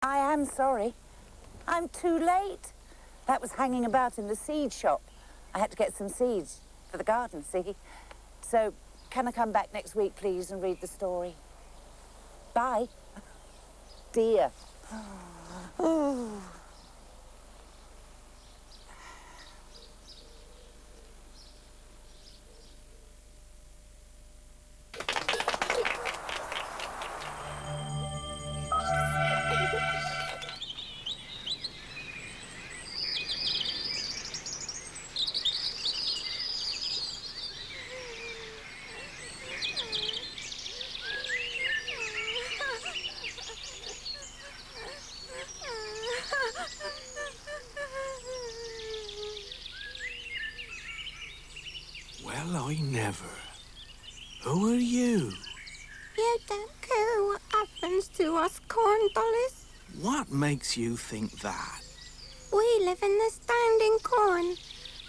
I am sorry. I'm too late. That was hanging about in the seed shop. I had to get some seeds for the garden, see? So, can I come back next week, please, and read the story? Bye. Dear. Oh. Well, I never. Who are you? You don't care what happens to us corn dollies? What makes you think that? We live in the standing corn.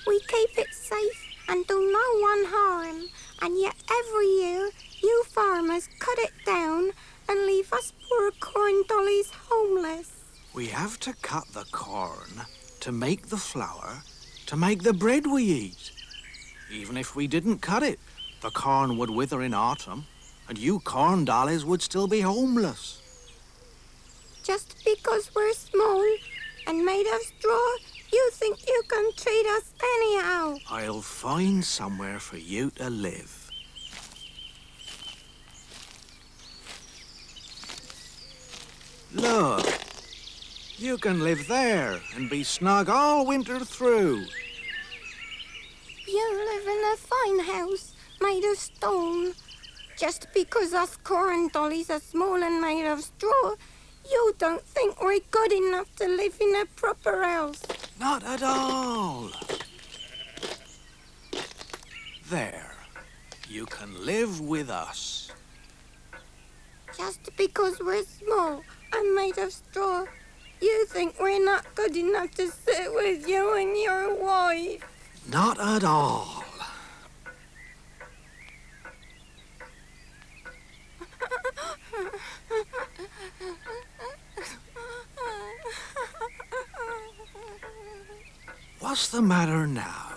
We keep it safe and do no one harm. And yet every year, you farmers cut it down and leave us poor corn dollies homeless. We have to cut the corn to make the flour, to make the bread we eat. Even if we didn't cut it, the corn would wither in autumn, and you corn dollies would still be homeless. Just because we're small and made of straw, you think you can treat us anyhow. I'll find somewhere for you to live. Look, you can live there and be snug all winter through. You live in a fine house made of stone. Just because us corn dollies are small and made of straw, you don't think we're good enough to live in a proper house. Not at all. There, you can live with us. Just because we're small and made of straw, you think we're not good enough to sit with you and your wife. Not at all. What's the matter now?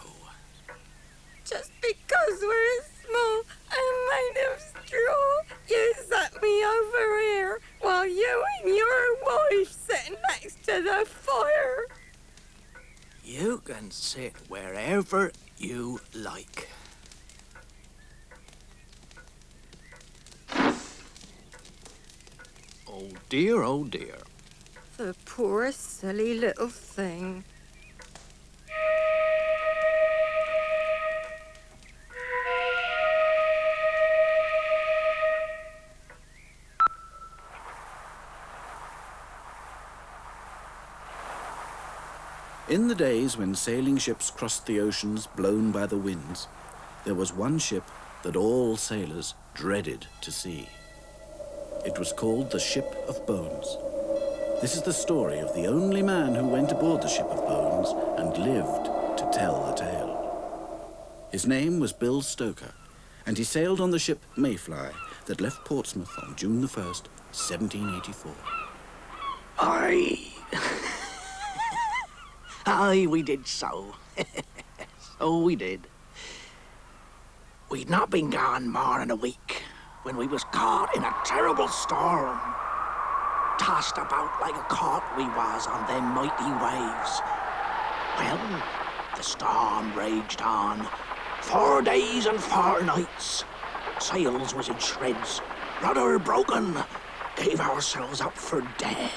Just because we're small and made of straw, you sat me over here while you and your wife sit next to the fire. You can sit wherever you like. Oh dear, oh dear. The poor silly little thing. In the days when sailing ships crossed the oceans blown by the winds, there was one ship that all sailors dreaded to see. It was called the Ship of Bones. This is the story of the only man who went aboard the Ship of Bones and lived to tell the tale. His name was Bill Stoker, and he sailed on the ship Mayfly that left Portsmouth on June the 1st, 1784. Aye. Aye, we did so. So we did. We'd not been gone more than a week when we was caught in a terrible storm. Tossed about like a cork we was on them mighty waves. Well, the storm raged on. 4 days and 4 nights. Sails was in shreds, rudder broken. Gave ourselves up for dead.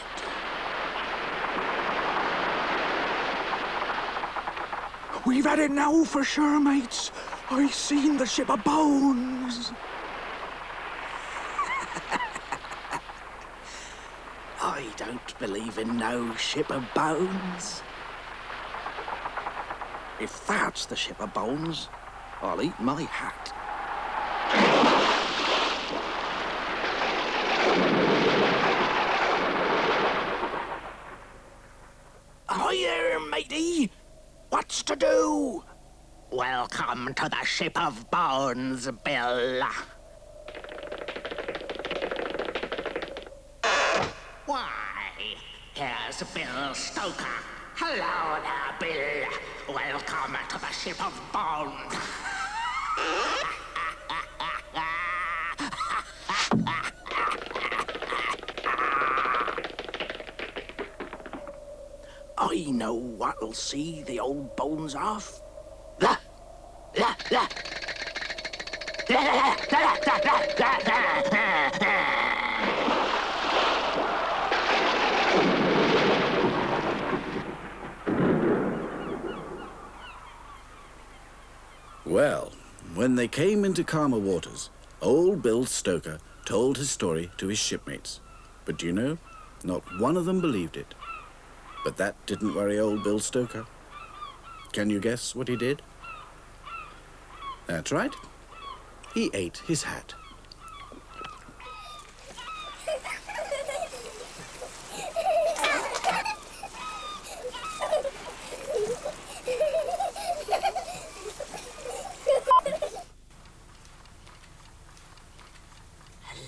We've had it now for sure, mates. I seen the Ship of Bones. I don't believe in no Ship of Bones. If that's the Ship of Bones, I'll eat my hat. Hi there, matey. What's to do? Welcome to the Ship of Bones, Bill. Why? Here's Bill Stoker. Hello there, Bill. Welcome to the Ship of Bone. I know what'll see the old bones off. La, la, la. La, la, la, la, la, la, la, la. Well, when they came into calmer waters, old Bill Stoker told his story to his shipmates. But do you know, not one of them believed it. But that didn't worry old Bill Stoker. Can you guess what he did? That's right. He ate his hat.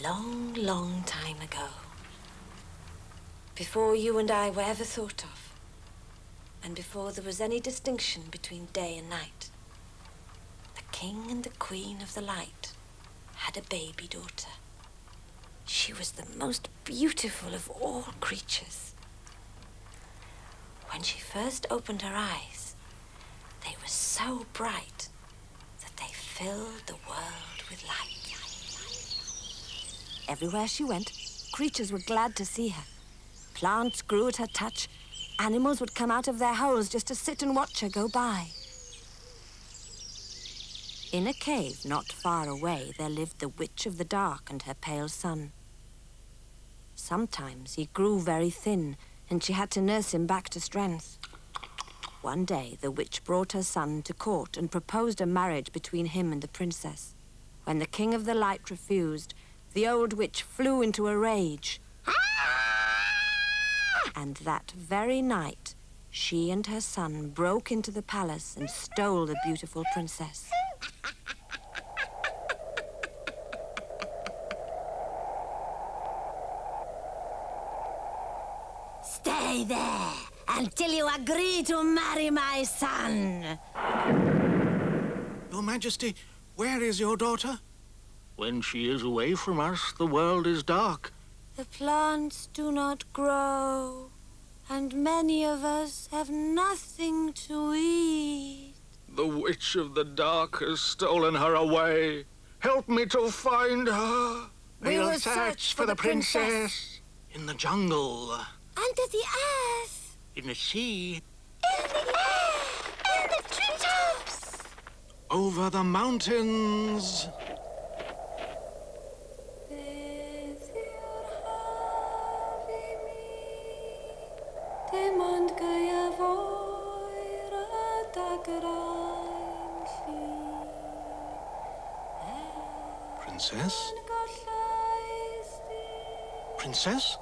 Long, long time ago. Before you and I were ever thought of, and before there was any distinction between day and night, the king and the queen of the light had a baby daughter. She was the most beautiful of all creatures. When she first opened her eyes, they were so bright that they filled the world with light. Everywhere she went, creatures were glad to see her. Plants grew at her touch. Animals would come out of their holes just to sit and watch her go by. In a cave not far away, there lived the Witch of the Dark and her pale son. Sometimes he grew very thin, and she had to nurse him back to strength. One day, the witch brought her son to court and proposed a marriage between him and the princess. When the King of the Light refused, the old witch flew into a rage. And that very night, she and her son broke into the palace and stole the beautiful princess. Stay there until you agree to marry my son. Your Majesty, where is your daughter? When she is away from us, the world is dark. The plants do not grow, and many of us have nothing to eat. The Witch of the Dark has stolen her away. Help me to find her. We will search for the princess. In the jungle. Under the earth, In the sea. in the air, in the treetops. Over the mountains. Princess? Princess?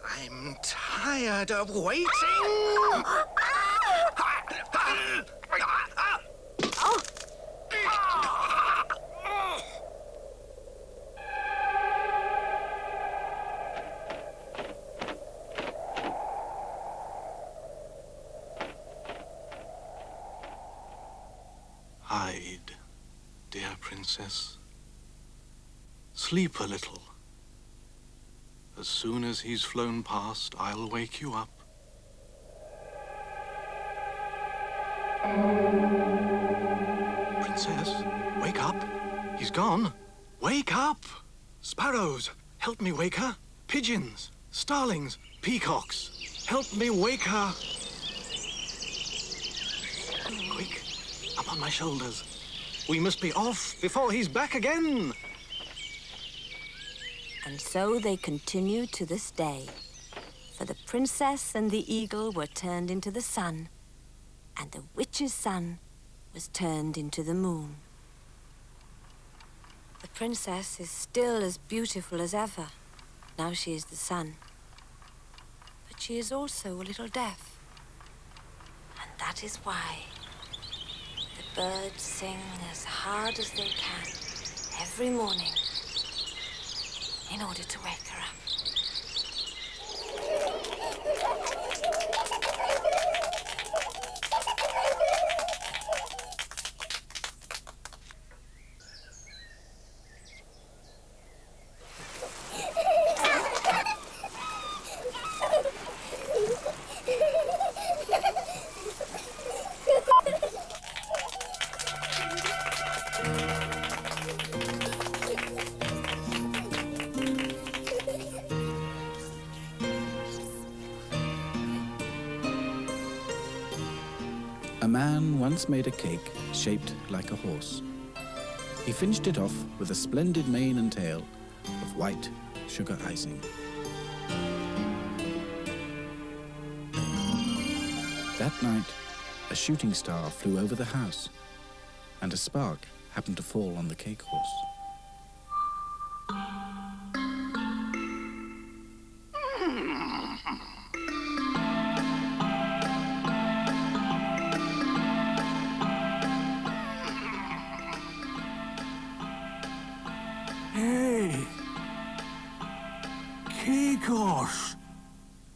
I'm tired of waiting. Hide, dear princess. Sleep a little. As soon as he's flown past, I'll wake you up. Princess, wake up. He's gone. Wake up! Sparrows, help me wake her. Pigeons, starlings, peacocks, help me wake her. Quick, up on my shoulders. We must be off before he's back again. And so they continue to this day. For the princess and the eagle were turned into the sun, and the witch's son was turned into the moon. The princess is still as beautiful as ever, now she is the sun. But she is also a little deaf. And that is why the birds sing as hard as they can every morning in order to wake her up. A man once made a cake shaped like a horse. He finished it off with a splendid mane and tail of white sugar icing. That night, a shooting star flew over the house, and a spark happened to fall on the cake horse. Hey! Cake horse!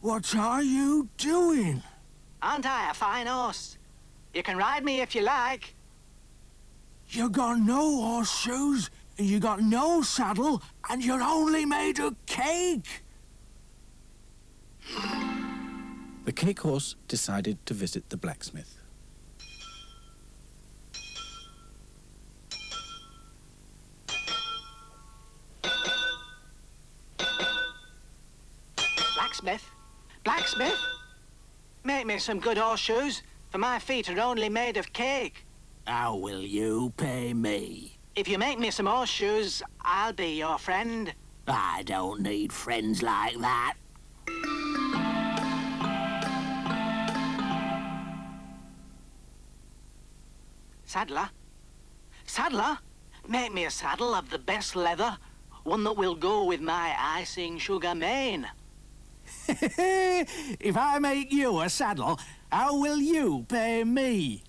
What are you doing? Aren't I a fine horse? You can ride me if you like. You got no horseshoes, and you got no saddle, and you're only made of cake! The cake horse decided to visit the blacksmith. Blacksmith? Blacksmith? Make me some good horseshoes, for my feet are only made of cake. How will you pay me? If you make me some horseshoes, I'll be your friend. I don't need friends like that. Saddler? Saddler? Make me a saddle of the best leather, one that will go with my icing sugar mane. If I make you a saddle, how will you pay me?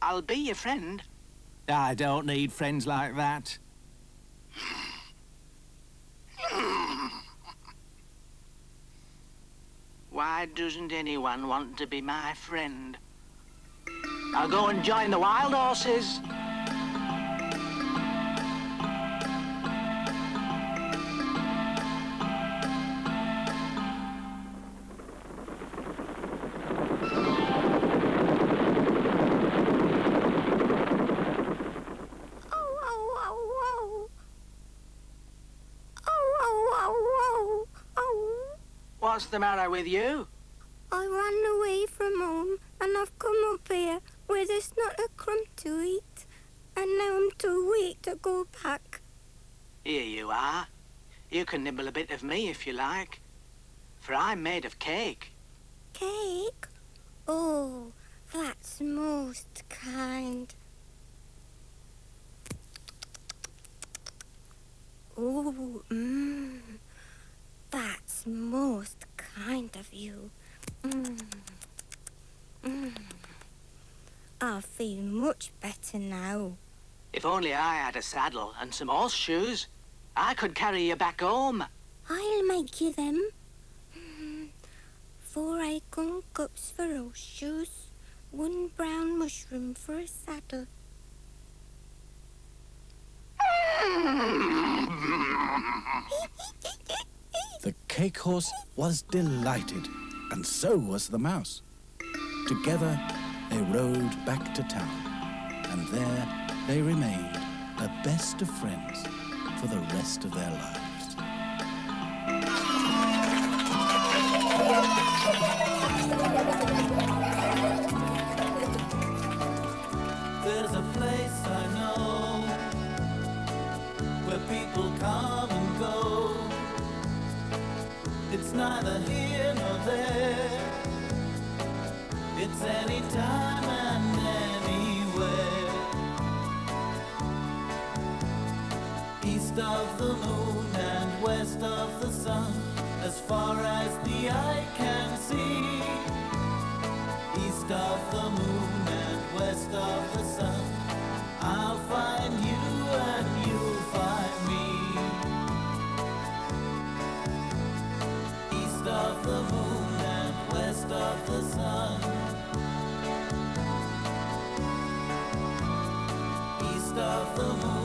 I'll be your friend. I don't need friends like that. Why doesn't anyone want to be my friend? I'll go and join the wild horses. What's the matter with you? I ran away from home and I've come up here where there's not a crumb to eat. And now I'm too weak to go back. Here you are. You can nibble a bit of me if you like. For I'm made of cake. Cake? Oh, that's most kind. Oh, that's most kind of you. I feel much better now. If only I had a saddle and some horseshoes, I could carry you back home. I'll make you them. 4 acorn cups for horseshoes, 1 brown mushroom for a saddle. The cake horse was delighted, and so was the mouse. Together, they rode back to town, and there they remained the best of friends for the rest of their lives. There's a place I know where people come and go. It's neither here nor there. It's any time and anywhere. East of the moon and west of the sun, as far as the eye can see. East of the moon and west of the sun, the moon and west of the sun. East of the moon